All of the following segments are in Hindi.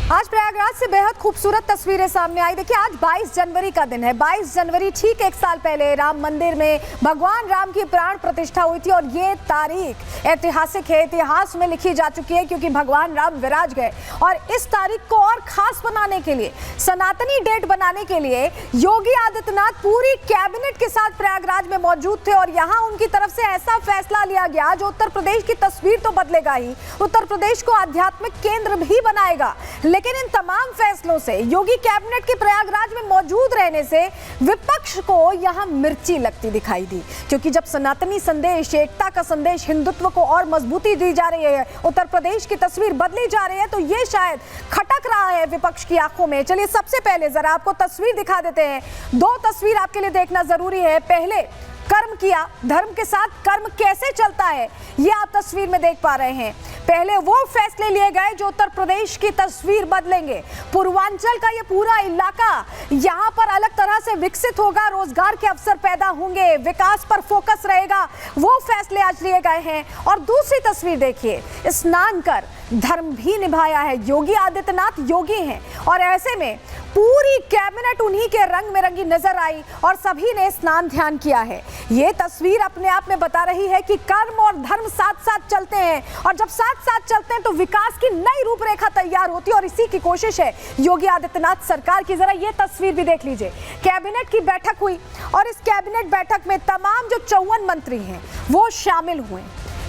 आज प्रयागराज से बेहद खूबसूरत तस्वीरें सामने आई। देखिए, आज 22 जनवरी का दिन है। 22 जनवरी ठीक एक साल पहले राम मंदिर में भगवान राम की प्राण प्रतिष्ठा हुई थी और ये तारीख ऐतिहासिक है, इतिहास में लिखी जा चुकी है क्योंकि भगवान राम विराज गए। और इस तारीख को और खास बनाने के लिए, सनातनी डेट बनाने के लिए योगी आदित्यनाथ पूरी कैबिनेट के साथ प्रयागराज में मौजूद थे और यहाँ उनकी तरफ से ऐसा फैसला लिया गया जो उत्तर प्रदेश की तस्वीर तो बदलेगा ही, उत्तर प्रदेश को आध्यात्मिक केंद्र भी बनाएगा। लेकिन इन तमाम फैसलों से, योगी कैबिनेट के प्रयागराज में मौजूद रहने से विपक्ष को यहां मिर्ची लगती दिखाई दी, क्योंकि जब सनातनी संदेश, एकता का संदेश, हिंदुत्व को और मजबूती दी जा रही है, उत्तर प्रदेश की तस्वीर बदली जा रही है, तो ये शायद खटक रहा है विपक्ष की आंखों में। चलिए सबसे पहले जरा आपको तस्वीर दिखा देते हैं। दो तस्वीर आपके लिए देखना जरूरी है। पहले कर्म किया, धर्म के साथ कर्म कैसे चलता है, ये आप तस्वीर में देख पा रहे हैं। पहले वो फैसले लिए गए जो उत्तर प्रदेश की तस्वीर बदलेंगे। पूर्वांचल का ये पूरा इलाका यहाँ पर अलग तरह से विकसित होगा, रोजगार के अवसर पैदा होंगे, विकास पर फोकस रहेगा, वो फैसले आज लिए गए हैं। और दूसरी तस्वीर देखिए, स्नान कर धर्म भी निभाया है। योगी आदित्यनाथ योगी हैं और ऐसे में पूरी कैबिनेट उन्हीं के रंग में रंगी नजर आई और सभी ने स्नान ध्यान किया है। ये तस्वीर अपने आप में बता रही है कि कर्म और धर्म साथ साथ चलते हैं और जब साथ साथ चलते हैं तो विकास की नई रूपरेखा तैयार होती है और इसी की कोशिश है योगी आदित्यनाथ सरकार की। जरा ये तस्वीर भी देख लीजिए। कैबिनेट की बैठक हुई और इस कैबिनेट बैठक में तमाम जो 54 मंत्री हैं वो शामिल हुए।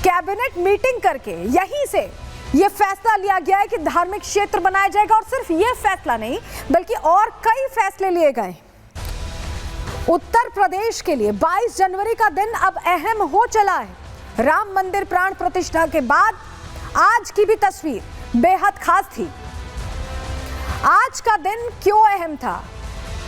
कैबिनेट मीटिंग करके यहीं से ये फैसला लिया गया है कि धार्मिक क्षेत्र बनाया जाएगा और सिर्फ ये फैसला नहीं बल्कि और कई फैसले लिए गए। उत्तर प्रदेश के लिए 22 जनवरी का दिन अब अहम हो चला है। राम मंदिर प्राण प्रतिष्ठा के बाद आज की भी तस्वीर बेहद खास थी। आज का दिन क्यों अहम था,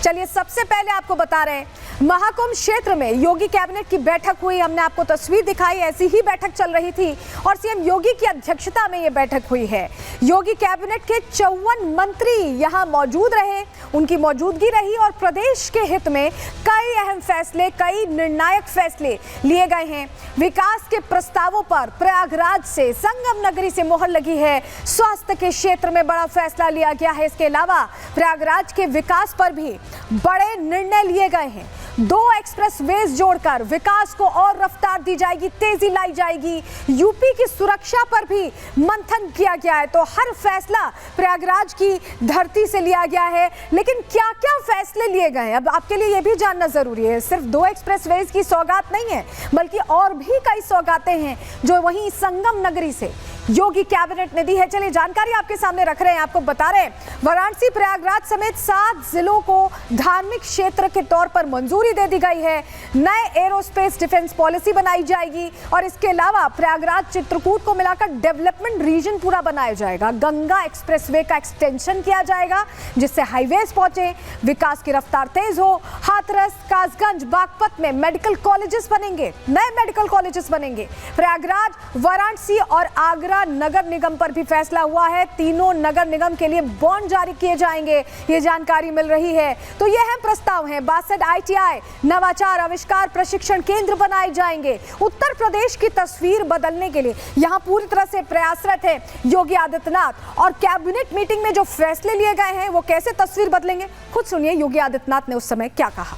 चलिए सबसे पहले आपको बता रहे हैं। महाकुंभ क्षेत्र में योगी कैबिनेट की बैठक हुई, हमने आपको तस्वीर दिखाई, ऐसी ही बैठक चल रही थी और सीएम योगी की अध्यक्षता में यह बैठक हुई है। योगी कैबिनेट के 54 मंत्री यहां मौजूद रहे, उनकी मौजूदगी रही और प्रदेश के हित में कई अहम फैसले, कई निर्णायक फैसले लिए गए हैं। विकास के प्रस्तावों पर प्रयागराज से, संगम नगरी से मोहर लगी है। स्वास्थ्य के क्षेत्र में बड़ा फैसला लिया गया है। इसके अलावा प्रयागराज के विकास पर भी बड़े निर्णय लिए गए हैं। 2 एक्सप्रेसवेज जोड़कर विकास को और रफ्तार दी जाएगी, तेजी लाई जाएगी। यूपी की सुरक्षा पर भी मंथन किया गया है। तो हर फैसला प्रयागराज की धरती से लिया गया है। लेकिन क्या क्या फैसले लिए गए अब आपके लिए यह भी जानना जरूरी है। सिर्फ 2 एक्सप्रेसवेज की सौगात नहीं है बल्कि और भी कई सौगातें हैं जो वहीं संगम नगरी से योगी कैबिनेट ने दी है। चलिए जानकारी आपके सामने रख रहे हैं, आपको बता रहे हैं। वाराणसी, प्रयागराज समेत 7 जिलों को धार्मिक क्षेत्र के तौर पर मंजूरी दे दी गई है। नए एरोस्पेस डिफेंस पॉलिसी बनाई जाएगी और इसके अलावा प्रयागराज चित्रकूट को मिलाकर डेवलपमेंट रीजन पूरा बनाया जाएगा। गंगा एक्सप्रेसवे का एक्सटेंशन किया जाएगा जिससे हाईवेज पहुंचे, विकास की रफ्तार तेज हो। हाथरस, कासगंज, बागपत में मेडिकल कॉलेजेस बनेंगे, नए मेडिकल कॉलेजेस बनेंगे। प्रयागराज, वाराणसी और आगरा नगर निगम पर भी फैसला हुआ है। तीनों नगर निगम के लिए बॉन्ड जारी किए जाएंगे, ये जानकारी मिल रही है। तो ये अहम प्रस्ताव हैं। 62 ITI, नवाचार, आविष्कार, प्रशिक्षण केंद्र बनाए जाएंगे। उत्तर प्रदेश की तस्वीर बदलने के लिए यहां पूरी तरह से प्रयासरत है योगी आदित्यनाथ। और कैबिनेट मीटिंग में जो फैसले लिए गए हैं वो कैसे तस्वीर बदलेंगे, खुद सुनिए योगी आदित्यनाथ ने उस समय क्या कहा।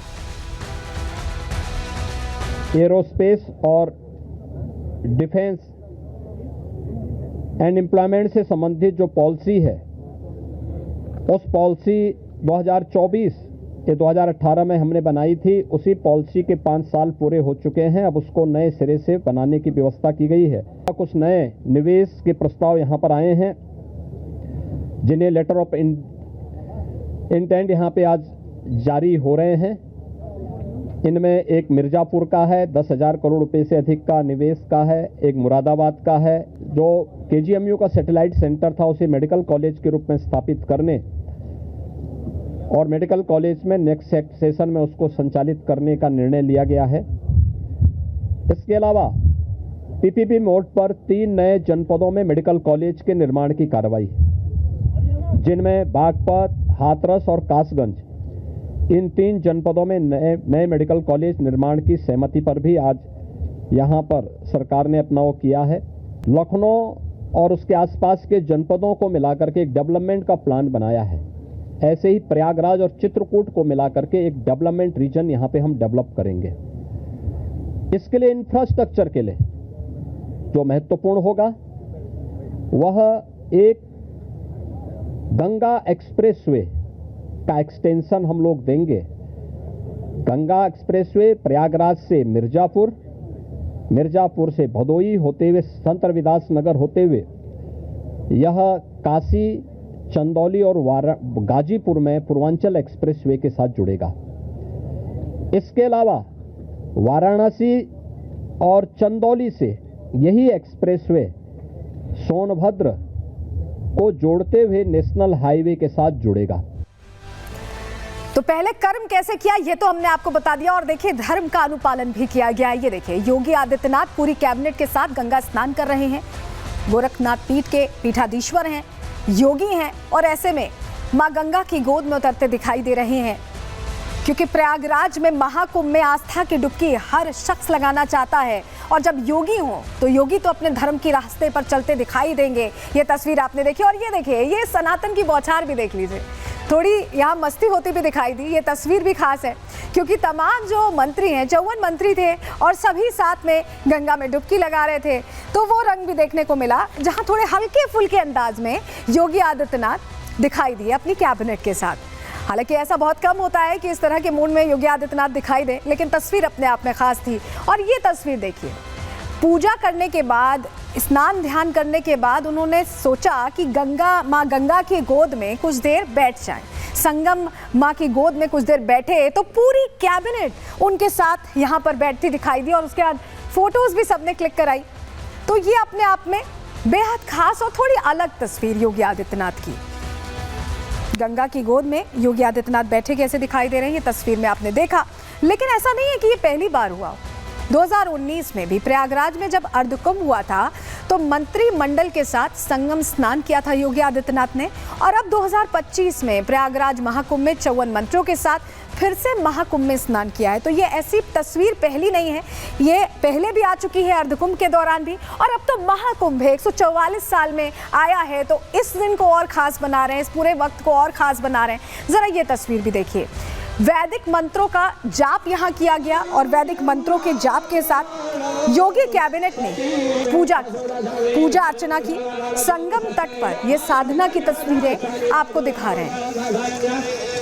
एरोस्पेस और डिफेंस एंड एम्प्लॉयमेंट से संबंधित जो पॉलिसी है, उस पॉलिसी 2024 ये 2018 में हमने बनाई थी, उसी पॉलिसी के 5 साल पूरे हो चुके हैं। अब उसको नए सिरे से बनाने की व्यवस्था की गई है। कुछ नए निवेश के प्रस्ताव यहाँ पर आए हैं जिन्हें लेटर ऑफ इंटेंट यहाँ पे आज जारी हो रहे हैं। इनमें एक मिर्जापुर का है, 10,000 करोड़ रुपए से अधिक का निवेश का है। एक मुरादाबाद का है, जो KGMU का सैटेलाइट सेंटर था उसे मेडिकल कॉलेज के रूप में स्थापित करने और मेडिकल कॉलेज में नेक्स्ट सेशन में उसको संचालित करने का निर्णय लिया गया है। इसके अलावा PPP मोड पर 3 नए जनपदों में मेडिकल कॉलेज के निर्माण की कार्रवाई, जिनमें बागपत, हाथरस और कासगंज, इन 3 जनपदों में नए मेडिकल कॉलेज निर्माण की सहमति पर भी आज यहाँ पर सरकार ने अपना वो किया है। लखनऊ और उसके आसपास के जनपदों को मिलाकर के एक डेवलपमेंट का प्लान बनाया है। ऐसे ही प्रयागराज और चित्रकूट को मिलाकर के एक डेवलपमेंट रीजन यहाँ पे हम डेवलप करेंगे। इसके लिए इंफ्रास्ट्रक्चर के लिए जो महत्वपूर्ण होगा वह एक गंगा एक्सप्रेसवे का एक्सटेंशन हम लोग देंगे। गंगा एक्सप्रेसवे प्रयागराज से मिर्जापुर, मिर्जापुर से भदोई होते हुए संत रविदास नगर होते हुए यह काशी, चंदौली और गाजीपुर में पूर्वांचल एक्सप्रेसवे के साथ जुड़ेगा। इसके अलावा वाराणसी और चंदौली से यही एक्सप्रेसवे सोनभद्र को जोड़ते हुए नेशनल हाईवे के साथ जुड़ेगा। तो पहले कर्म कैसे किया ये तो हमने आपको बता दिया, और देखिए धर्म का अनुपालन भी किया गया है। ये देखिए योगी आदित्यनाथ पूरी कैबिनेट के साथ गंगा स्नान कर रहे हैं। गोरखनाथ पीठ के पीठाधीश्वर हैं, योगी हैं, और ऐसे में मां गंगा की गोद में उतरते दिखाई दे रहे हैं, क्योंकि प्रयागराज में महाकुंभ में आस्था की डुबकी हर शख्स लगाना चाहता है। और जब योगी हो तो योगी तो अपने धर्म के रास्ते पर चलते दिखाई देंगे। ये तस्वीर आपने देखी, और ये देखिए ये सनातन की बौछार भी देख लीजिए, थोड़ी यहाँ मस्ती होती भी दिखाई दी। ये तस्वीर भी खास है क्योंकि तमाम जो मंत्री हैं, 54 मंत्री थे और सभी साथ में गंगा में डुबकी लगा रहे थे। तो वो रंग भी देखने को मिला जहाँ थोड़े हल्के फुल्के अंदाज में योगी आदित्यनाथ दिखाई दिए अपनी कैबिनेट के साथ। हालांकि ऐसा बहुत कम होता है कि इस तरह के मूड में योगी आदित्यनाथ दिखाई दे, लेकिन तस्वीर अपने आप में खास थी। और ये तस्वीर देखिए, पूजा करने के बाद, स्नान ध्यान करने के बाद उन्होंने सोचा कि माँ गंगा की गोद में कुछ देर बैठ जाएं। संगम माँ की गोद में कुछ देर बैठे तो पूरी कैबिनेट उनके साथ यहाँ पर बैठती दिखाई दी, और उसके बाद फोटोज भी सबने क्लिक कराई। तो ये अपने आप में बेहद खास और थोड़ी अलग तस्वीर योगी आदित्यनाथ की। गंगा की गोद में योगी आदित्यनाथ बैठे कैसे दिखाई दे रहे हैं ये तस्वीर में आपने देखा। लेकिन ऐसा नहीं है कि ये पहली बार हुआ। 2019 में भी प्रयागराज में जब अर्धकुंभ हुआ था तो मंत्रिमंडल के साथ संगम स्नान किया था योगी आदित्यनाथ ने, और अब 2025 में प्रयागराज महाकुंभ में 54 मंत्रियों के साथ फिर से महाकुंभ में स्नान किया है। तो ये ऐसी तस्वीर पहली नहीं है, ये पहले भी आ चुकी है अर्धकुंभ के दौरान भी, और अब तो महाकुंभ है 144 साल में आया है, तो इस दिन को और खास बना रहे हैं, इस पूरे वक्त को और खास बना रहे हैं। जरा ये तस्वीर भी देखिए, वैदिक मंत्रों का जाप यहाँ किया गया, और वैदिक मंत्रों के जाप के साथ योगी कैबिनेट ने पूजा अर्चना की। संगम तट पर ये साधना की तस्वीरें आपको दिखा रहे हैं।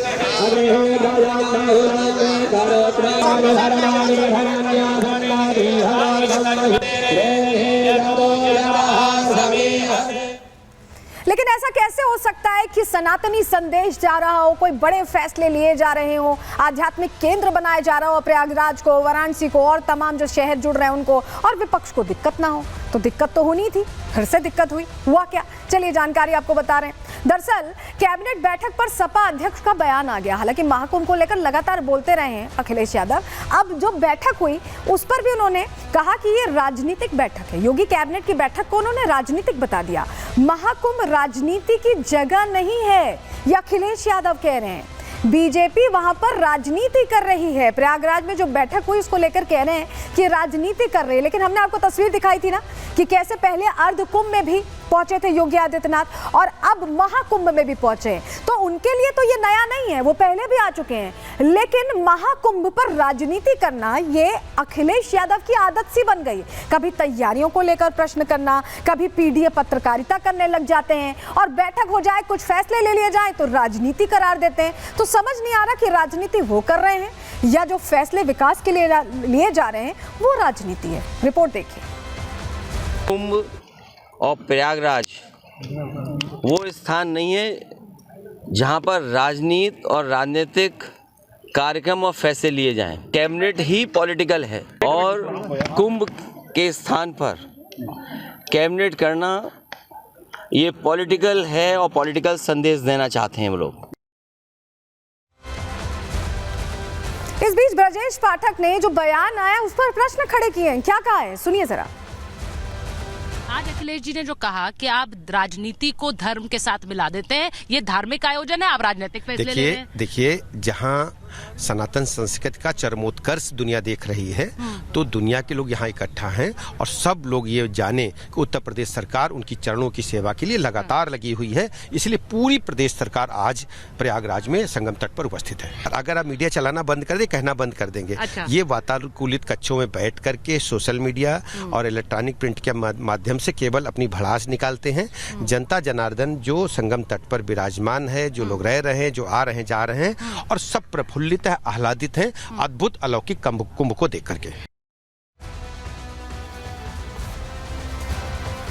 लेकिन ऐसा कैसे हो सकता है कि सनातनी संदेश जा रहा हो, कोई बड़े फैसले लिए जा रहे हो, आध्यात्मिक केंद्र बनाया जा रहा हो प्रयागराज को, वाराणसी को और तमाम जो शहर जुड़ रहे हैं उनको, और विपक्ष को दिक्कत ना हो? तो दिक्कत तो होनी थी, फिर से दिक्कत हुई। हुआ क्या, चलिए जानकारी आपको बता रहे हैं। दरअसल कैबिनेट बैठक पर सपा अध्यक्ष का बयान आ गया। हालांकि महाकुंभ को लेकर लगातार बोलते रहे हैं अखिलेश यादव, अब जो बैठक हुई उस पर भी उन्होंने कहा कि ये राजनीतिक बैठक है। योगी कैबिनेट की बैठक को उन्होंने राजनीतिक बता दिया। महाकुंभ राजनीति की जगह नहीं है, ये अखिलेश यादव कह रहे हैं। बीजेपी वहां पर राजनीति कर रही है। प्रयागराज में जो बैठक हुई उसको लेकर कह रहे हैं कि राजनीति कर रही है। लेकिन हमने आपको तस्वीर दिखाई थी ना कि कैसे पहले अर्धकुंभ में भी पहुंचे थे योगी आदित्यनाथ और अब महाकुंभ में भी पहुंचे। तो उनके लिए तो ये नया नहीं है, वो पहले भी आ चुके हैं, लेकिन महाकुंभ पर राजनीति करना ये अखिलेश यादव की आदत सी बन गई। कभी तैयारियों को लेकर प्रश्न करना, कभी पीडीए पत्रकारिता करने लग जाते हैं, और बैठक हो जाए, कुछ फैसले ले लिए जाए तो राजनीति करार देते हैं। तो समझ नहीं आ रहा कि राजनीति वो कर रहे हैं या जो फैसले विकास के लिए लिए जा रहे हैं वो राजनीति है। रिपोर्ट देखिए। कुंभ और प्रयागराज वो स्थान नहीं है जहां पर राजनीति और राजनीतिक कार्यक्रम और फैसले लिए जाएं। कैबिनेट ही पॉलिटिकल है और कुंभ के स्थान पर कैबिनेट करना ये पॉलिटिकल है और पॉलिटिकल संदेश देना चाहते हैं वो लोग। इस बीच ब्रजेश पाठक ने जो बयान आया उस पर प्रश्न खड़े किए हैं। क्या कहा है, सुनिए जरा। आज अखिलेश जी ने जो कहा कि आप राजनीति को धर्म के साथ मिला देते हैं, ये धार्मिक आयोजन है, आप राजनीतिक फैसले ले रहे हैं। देखिए, जहां सनातन संस्कृति का चरमोत्कर्ष दुनिया देख रही है, तो दुनिया के लोग यहाँ इकट्ठा हैं और सब लोग ये जाने कि उत्तर प्रदेश सरकार उनकी चरणों की सेवा के लिए लगातार लगी हुई है। इसलिए पूरी प्रदेश सरकार आज प्रयागराज में संगम तट पर उपस्थित है। अगर आप मीडिया चलाना बंद कर दे, कहना बंद कर देंगे। अच्छा। ये वातानुकूलित कक्षों में बैठ करके सोशल मीडिया और इलेक्ट्रॉनिक प्रिंट के माध्यम से केवल अपनी भड़ास निकालते हैं। जनता जनार्दन जो संगम तट पर विराजमान है, जो लोग रह रहे हैं, जो आ रहे हैं, जा रहे हैं और सब प्रफुल्लित है, आह्लादित हैं अद्भुत अलौकिक कुंभ को देख करके।